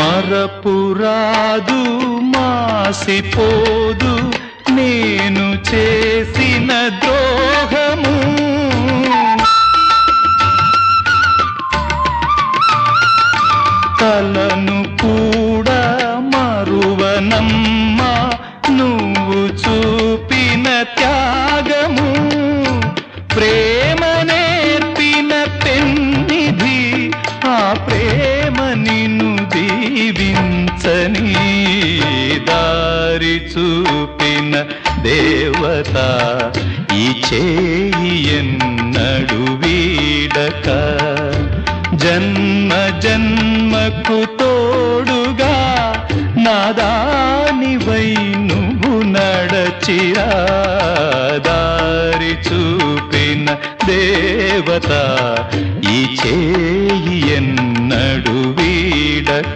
మరపురాదు మాసిపోదు నేను చేసిన ద్రోహము. తలను కూడా మరువనమ్మా నువ్వు చూపిన త్యాగము. ప్రేమ నేర్పిన పెన్నిధి ఆ ప్రేమ నిన్ను దీవించని. దారి చూపిన దేవత ఈ చేయి ఎన్నడు వీడక. జన్మ జన్మకు తోడుగా నాదానివై నువ్వు నడచిరా. దారి చూపిన దేవత ఈ చేయి ఎన్నడు వీడక.